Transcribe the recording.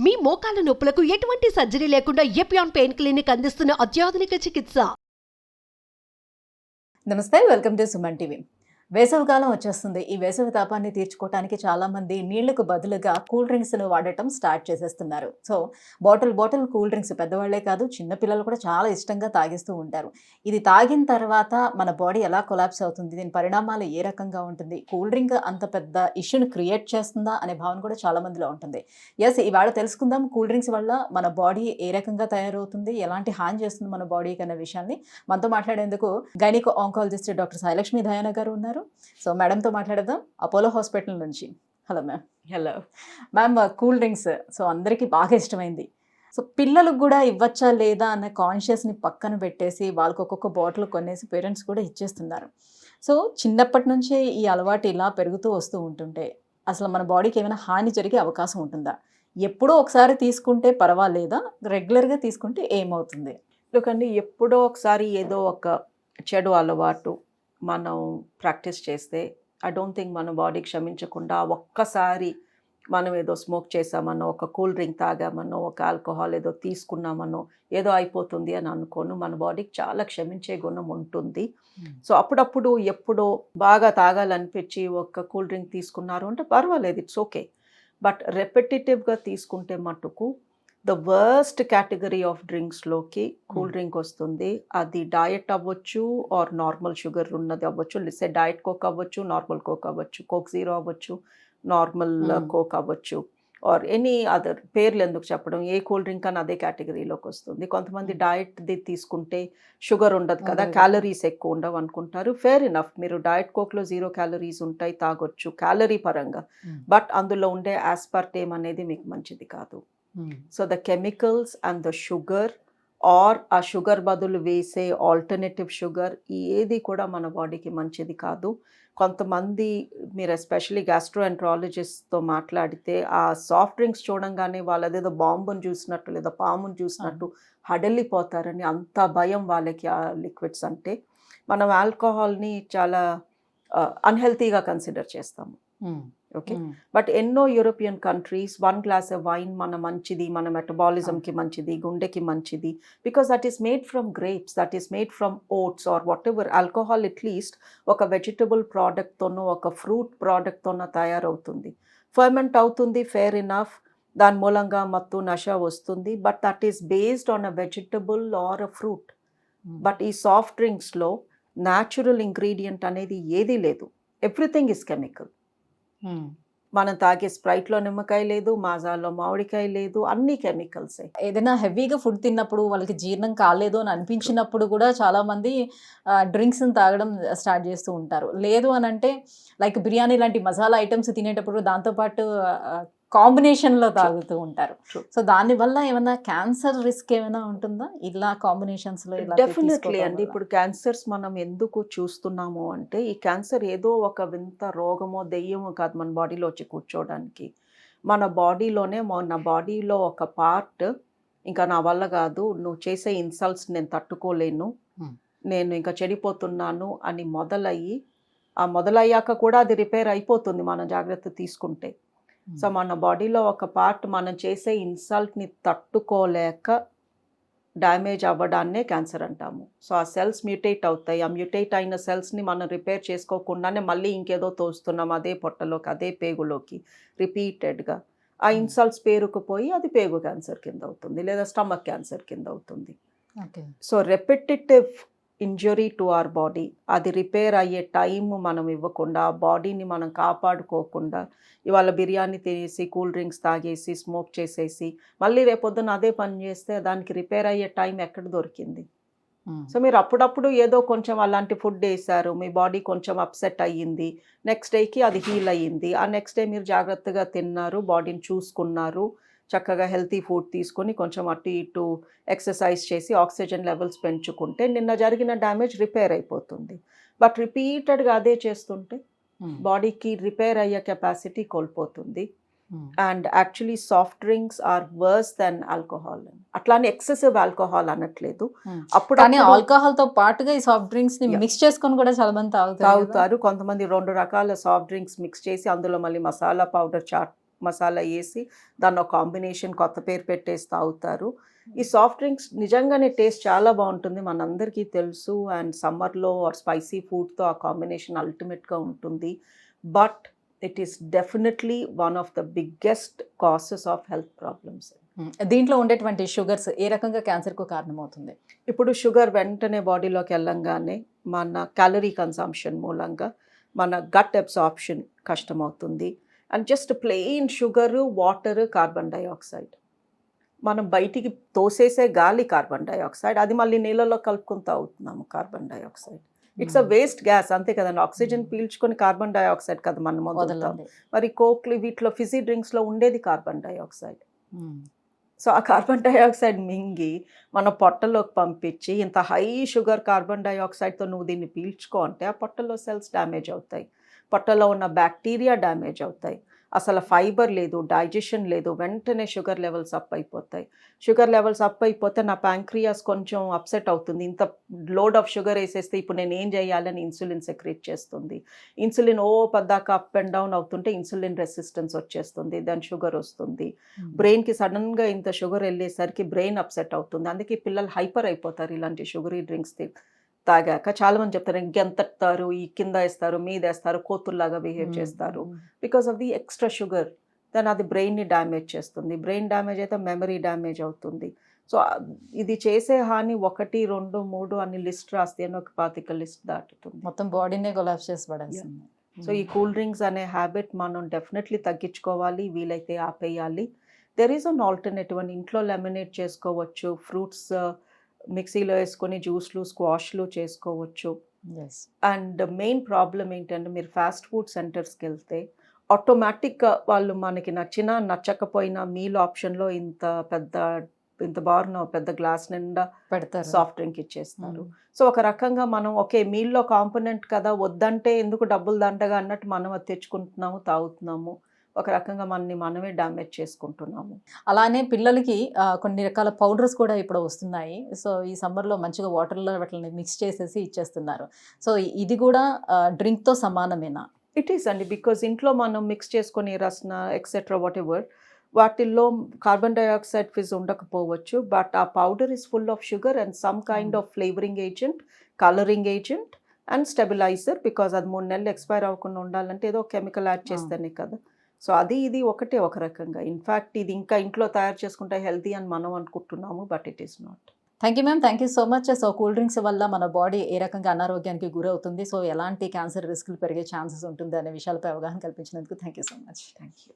మీ మోకాల నొప్పులకు ఎటువంటి సర్జరీ లేకుండా ఎపియాన్ పెయిన్ క్లినిక్ అందిస్తున్న అత్యాధునిక చికిత్స. నమస్తే, వెల్కమ్ టు సుమన్ టీవీ. వేసవికాలం వచ్చేస్తుంది. ఈ వేసవి తాపాన్ని తీర్చుకోవడానికి చాలామంది నీళ్లకు బదులుగా కూల్ డ్రింక్స్ను వాడటం స్టార్ట్ చేసేస్తున్నారు. సో బాటిల్ కూల్ డ్రింక్స్ పెద్దవాళ్లే కాదు, చిన్నపిల్లలు కూడా చాలా ఇష్టంగా తాగిస్తూ ఉంటారు. ఇది తాగిన తర్వాత మన బాడీ ఎలా కొలాప్స్ అవుతుంది, దీని పరిణామాలు ఏ రకంగా ఉంటుంది, కూల్ డ్రింక్ అంత పెద్ద ఇష్యూని క్రియేట్ చేస్తుందా అనే భావన కూడా చాలా మందిలో ఉంటుంది. ఇవాళ తెలుసుకుందాం కూల్ డ్రింక్స్ వల్ల మన బాడీ ఏ రకంగా తయారవుతుంది, ఎలాంటి హాని చేస్తుంది మన బాడీకి అనే విషయాన్ని మనతో మాట్లాడేందుకు గైనిక్ ఆంకాలజిస్ట్ డాక్టర్ సాయిలక్ష్మి దయాన గారు ఉన్నారు. సో మేడంతో మాట్లాడదాం, అపోలో హాస్పిటల్ నుంచి. Hello ma'am. Hello ma'am, cool drinks so అందరికీ బాగా ఇష్టమైంది. సో పిల్లలకు కూడా ఇవ్వచ్చా లేదా అన్న కాన్షియస్ని పక్కన పెట్టేసి వాళ్ళకి ఒక్కొక్క బాటిల్ కొనేసి పేరెంట్స్ కూడా ఇచ్చేస్తున్నారు. సో చిన్నప్పటి నుంచే ఈ అలవాటు ఇలా పెరుగుతూ వస్తూ ఉంటుంటే అసలు మన బాడీకి ఏమైనా హాని జరిగే అవకాశం ఉంటుందా? ఎప్పుడో ఒకసారి తీసుకుంటే పర్వాలేదా, రెగ్యులర్గా తీసుకుంటే ఏమవుతుంది? ఎందుకంటే ఎప్పుడో ఒకసారి ఏదో ఒక చెడు అలవాటు మనం ప్రాక్టీస్ చేస్తే ఐ డోంట్ థింక్ మన బాడీ క్షమించకుండా ఒక్కసారి మనం ఏదో స్మోక్ చేసామనో, ఒక కూల్ డ్రింక్ తాగామనో, ఒక ఆల్కహాల్ ఏదో తీసుకున్నామనో ఏదో అయిపోతుంది అని అనుకోను. మన బాడీకి చాలా క్షమించే గుణం ఉంటుంది. సో అప్పుడప్పుడు ఎప్పుడో బాగా తాగాలనిపించి ఒక కూల్ డ్రింక్ తీసుకున్నారు అంటే పర్వాలేదు, ఇట్స్ ఓకే. బట్ రెపిటేటివ్గా తీసుకుంటే మటుకు ద వర్స్ట్ కేటగిరీ ఆఫ్ డ్రింక్స్లోకి కూల్ డ్రింక్ వస్తుంది. అది డయట్ అవ్వచ్చు ఆర్ నార్మల్ షుగర్ ఉన్నది అవ్వచ్చు. లిసే డయట్ కోక్ అవ్వచ్చు, నార్మల్ కోక్ అవ్వచ్చు, కోక్ జీరో అవ్వచ్చు, నార్మల్ కోక్ అవ్వచ్చు, ఆర్ ఎనీ అదర్. పేర్లు ఎందుకు చెప్పడం, ఏ కూల్ డ్రింక్ అని అదే కేటగిరీలోకి వస్తుంది. కొంతమంది డయట్ది తీసుకుంటే షుగర్ ఉండదు కదా, క్యాలరీస్ ఎక్కువ ఉండవు అనుకుంటారు. ఫేర్ ఇనఫ్, మీరు డయట్ కోక్లో 0 క్యాలరీస్ ఉంటాయి, తాగొచ్చు క్యాలరీ పరంగా. బట్ అందులో ఉండే ఆస్పర్టేమ్ అనేది మీకు మంచిది కాదు. So the chemicals and the sugar or uh sugar బదులు వేసే ఆల్టర్నేటివ్ షుగర్ ఏది కూడా మన బాడీకి మంచిది కాదు. కొంతమంది మీరు ఎస్పెషలీ గ్యాస్ట్రోఎంట్రాలజిస్ట్తో మాట్లాడితే ఆ సాఫ్ట్ డ్రింక్స్ చూడంగానే వాళ్ళదేదో బాంబుని చూసినట్టు లేదా పాముని చూసినట్టు హడలిపోతారని, అంత భయం వాళ్ళకి ఆ లిక్విడ్స్ అంటే. మనం ఆల్కహాల్ని చాలా అన్హెల్తీగా కన్సిడర్ చేస్తాము. ఓకే, బట్ ఎన్నో యూరోపియన్ కంట్రీస్ 1 గ్లాస్ వైన్ మన మంచిది, మన మెటబాలిజంకి మంచిది, గుండెకి మంచిది, because that is made from grapes, that is made from oats or whatever. Alcohol at least ఒక వెజిటబుల్ ప్రోడక్ట్తోనో ఒక ఫ్రూట్ ప్రోడక్ట్తోనో తయారవుతుంది, ఫర్మెంట్ అవుతుంది, ఫేర్ ఇనఫ్. దాని మూలంగా మత్తు నష వస్తుంది, but that is based on a vegetable are a fruit. But ఈ సాఫ్ట్ డ్రింక్స్లో న్యాచురల్ ఇంగ్రీడియంట్ అనేది ఏదీ లేదు, ఎవ్రీథింగ్ ఇస్ కెమికల్. మనం తాగే స్ప్రైట్లో నిమ్మకాయ లేదు, మాజాలో మామిడికాయ లేదు, అన్ని కెమికల్సే. ఏదైనా హెవీగా ఫుడ్ తిన్నప్పుడు వాళ్ళకి జీర్ణం కాలేదు అని అనిపించినప్పుడు కూడా చాలా మంది డ్రింక్స్ని తాగడం స్టార్ట్ చేస్తూ ఉంటారు. లేదు అని అంటే లైక్ బిర్యానీ లాంటి మసాలా ఐటమ్స్ తినేటప్పుడు దాంతోపాటు కాంబినేషన్లో తాగుతూ ఉంటారు. సో దానివల్ల ఏమైనా క్యాన్సర్ రిస్క్ ఏమైనా ఉంటుందా ఇలా కాంబినేషన్స్లో? డెఫినెట్లీ అండి. ఇప్పుడు క్యాన్సర్స్ మనం ఎందుకు చూస్తున్నాము అంటే, ఈ క్యాన్సర్ ఏదో ఒక వింత రోగమో దెయ్యమో కాదు మన బాడీలో వచ్చి కూర్చోవడానికి. మన బాడీలోనే, మన బాడీలో ఒక పార్ట్ ఇంకా నా వల్ల కాదు, నువ్వు చేసే ఇన్సల్ట్స్ నేను తట్టుకోలేను, నేను ఇంకా చెడిపోతున్నాను అని మొదలయ్యాక కూడా అది రిపేర్ అయిపోతుంది మనం జాగ్రత్త తీసుకుంటే. సో మన బాడీలో ఒక పార్ట్ మనం చేసే ఇన్సల్ట్ని తట్టుకోలేక డ్యామేజ్ అవ్వడాన్నే క్యాన్సర్ అంటాము. సో ఆ సెల్స్ మ్యూటేట్ అవుతాయి. ఆ మ్యూటేట్ అయిన సెల్స్ని మనం రిపేర్ చేసుకోకుండానే మళ్ళీ ఇంకేదో తోస్తున్నాం అదే పొట్టలోకి, అదే పేగులోకి రిపీటెడ్గా. ఆ ఇన్సల్ట్స్ పేరుకుపోయి అది పేగు క్యాన్సర్ కింద అవుతుంది, లేదా స్టమక్ క్యాన్సర్ కింద అవుతుంది. So repetitive injury to our body, అది రిపేర్ అయ్యే టైం మనం ఇవ్వకుండా, బాడీని మనం కాపాడుకోకుండా, ఇవాళ బిర్యానీ తినేసి, కూల్ డ్రింక్స్ తాగేసి, స్మోక్ చేసేసి మళ్ళీ రేపొద్దున అదే పని చేస్తే దానికి రిపేర్ అయ్యే టైం ఎక్కడ దొరికింది? సో మీరు అప్పుడప్పుడు ఏదో కొంచెం అలాంటి ఫుడ్ వేసారు, మీ బాడీ కొంచెం అప్సెట్ అయ్యింది, నెక్స్ట్ డేకి అది హీల్ అయ్యింది, ఆ నెక్స్ట్ డే మీరు జాగ్రత్తగా తిన్నారు, బాడీని చూసుకున్నారు, చక్కగా హెల్తీ ఫుడ్ తీసుకొని కొంచెం అటు ఇటు ఎక్సర్సైజ్ చేసి ఆక్సిజన్ లెవెల్స్ పెంచుకుంటే నిన్న జరిగిన డ్యామేజ్ రిపేర్ అయిపోతుంది. బట్ రిపీటెడ్గా అదే చేస్తుంటే బాడీకి రిపేర్ అయ్యే కెపాసిటీ కోల్పోతుంది. And actually soft drinks are worse than alcohol. అట్లానే ఎక్సెసివ్ ఆల్కహాల్ అనట్లేదు, అప్పుడు ఆల్కహాల్ తో పాటుగా ఈ సాఫ్ట్ డ్రింక్స్ ని మిక్స్ చేసుకొని కూడా చాలా మంది తాగుతారు. కొంతమంది 2 రకాల సాఫ్ట్ డ్రింక్స్ మిక్స్ చేసి అందులో మళ్ళీ మసాలా పౌడర్, చాట్ మసాలా వేసి దాన్ని ఒక కాంబినేషన్ కొత్త పేరు పెట్టేసి తాగుతారు. ఈ సాఫ్ట్ డ్రింక్స్ నిజంగానే టేస్ట్ చాలా బాగుంటుంది, మనందరికీ తెలుసు. అండ్ సమ్మర్లో ఆర్ స్పైసీ ఫుడ్తో ఆ కాంబినేషన్ అల్టిమేట్గా ఉంటుంది. But it is definitely one of the biggest causes of health problems. దీంట్లో ఉండేటువంటి షుగర్స్ ఏ రకంగా క్యాన్సర్కు కారణమవుతుంది? ఇప్పుడు షుగర్ వెంటనే బాడీలోకి వెళ్ళంగానే మన క్యాలరీ కన్సంప్షన్ మూలంగా మన గట్ అబ్సార్ప్షన్ కష్టమవుతుంది. And just plain sugar, water, carbon dioxide, మనం బయటికి తోసేసే గాలి కార్బన్ డైఆక్సైడ్, అది మళ్ళీ నీళ్ళలో కలుపుకొని తాగుతున్నాము carbon dioxide. It's a waste gas, అంతే కదండి. ఆక్సిజన్ పీల్చుకొని కార్బన్ డైఆక్సైడ్ కదా మనం వదులుతాం. మరి కోక్లు వీటిలో ఫిజీ డ్రింక్స్లో ఉండేది కార్బన్ డైఆక్సైడ్. సో ఆ కార్బన్ డైఆక్సైడ్ మింగి మన పొట్టలోకి పంపించి ఇంత హై షుగర్ కార్బన్ డైఆక్సైడ్తో నువ్వు దీన్ని పీల్చుకో అంటే ఆ పొట్టలో సెల్స్ డ్యామేజ్ అవుతాయి, పొట్టలో ఉన్న బ్యాక్టీరియా డ్యామేజ్ అవుతాయి, అసలు ఫైబర్ లేదు, డైజెషన్ లేదు, వెంటనే షుగర్ లెవెల్స్ అప్ అయిపోతాయి. షుగర్ లెవెల్స్ అప్ అయిపోతే నా ప్యాంక్రియాస్ కొంచెం అప్సెట్ అవుతుంది. ఇంత లోడ్ ఆఫ్ షుగర్ వేసేస్తే ఇప్పుడు నేను ఏం చేయాలని ఇన్సులిన్ సెక్రెట్ చేస్తుంది. ఇన్సులిన్ పద్దాక అప్ అండ్ డౌన్ అవుతుంటే ఇన్సులిన్ రెసిస్టెన్స్ వచ్చేస్తుంది, దాని షుగర్ వస్తుంది. బ్రెయిన్కి సడన్గా ఇంత షుగర్ వెళ్ళేసరికి బ్రెయిన్ అప్సెట్ అవుతుంది. అందుకే పిల్లలు హైపర్ అయిపోతారు ఇలాంటి షుగరీ డ్రింక్స్ తాగాక. చాలామంది చెప్తారు ఇంకెంతస్తారు, ఈ కింద వేస్తారు, మీద వేస్తారు, కోతుల్లాగా బిహేవ్ చేస్తారు because of the extra sugar. దాని అది బ్రెయిన్ని డ్యామేజ్ చేస్తుంది. బ్రెయిన్ డ్యామేజ్ అయితే మెమరీ డ్యామేజ్ అవుతుంది. సో ఇది చేసే హాని 1, 2, 3 అని లిస్ట్ రాస్తే ఒక 25 లిస్ట్ దాటుతుంది. మొత్తం బాడీనే కొలాప్స్ చేసి పడేస్తుంది. సో ఈ కూల్ డ్రింక్స్ అనే హ్యాబిట్ మనం డెఫినెట్లీ తగ్గించుకోవాలి, వీలైతే ఆపేయాలి. దెర్ ఈజ్ అన్ ఆల్టర్నేటివ్ అని ఇంట్లో లెమినేట్ చేసుకోవచ్చు, ఫ్రూట్స్ మిక్సీలో వేసుకొని జ్యూస్లు, స్క్వాష్లు చేసుకోవచ్చు. అండ్ మెయిన్ ప్రాబ్లం ఏంటంటే మీరు ఫాస్ట్ ఫుడ్ సెంటర్స్కి వెళ్తే ఆటోమేటిక్గా వాళ్ళు మనకి నచ్చినా నచ్చకపోయినా మీల్ ఆప్షన్లో ఇంత బారున పెద్ద గ్లాస్ నిండా పెడతారు, సాఫ్ట్ డ్రింక్ ఇచ్చేస్తారు. సో ఒక రకంగా మనం ఓకే మీల్లో కాంపోనెంట్ కదా, వద్దంటే ఎందుకు డబ్బులు దండగా అన్నట్టు మనం అది తెచ్చుకుంటున్నాము, తాగుతున్నాము. ఒక రకంగా మనమే డ్యామేజ్ చేసుకుంటున్నాము. అలానే పిల్లలకి కొన్ని రకాల పౌడర్స్ కూడా ఇప్పుడు వస్తున్నాయి. సో ఈ సమ్మర్లో మంచిగా వాటర్లో వాటిని మిక్స్ చేసేసి ఇచ్చేస్తున్నారు. సో ఇది కూడా డ్రింక్తో సమానమేనా? ఇట్ ఈస్ అండి, బికాజ్ ఇంట్లో మనం మిక్స్ చేసుకొని రస్నా ఎక్సెట్రా వాట్ ఎవర్ వాటిల్లో కార్బన్ డైఆక్సైడ్ ఫిజ్ ఉండకపోవచ్చు, బట్ ఆ powder is full of sugar and some kind of flavouring agent, colouring agent and stabiliser. Because అది 3 నెలలు ఎక్స్పైర్ అవ్వకుండా ఉండాలంటే ఏదో కెమికల్ యాడ్ చేస్తేనే కదా. సో ఇది ఒకటే ఒక రకంగా. ఇన్ఫ్యాక్ట్ ఇది ఇంకా ఇంట్లో తయారు చేసుకుంటే హెల్తీ అని మనం అనుకుంటున్నాము, but it is not. Thank you ma'am, thank you so much. So cool drinks వల్ల మన బాడీ ఏ రకంగా అనారోగ్యానికి గురవుతుంది, సో ఎలాంటి క్యాన్సర్ రిస్కులు పెరిగే ఛాన్సెస్ ఉంటుంది అనే విషయాలపై అవగాహన కల్పించినందుకు thank you so much. Thank you.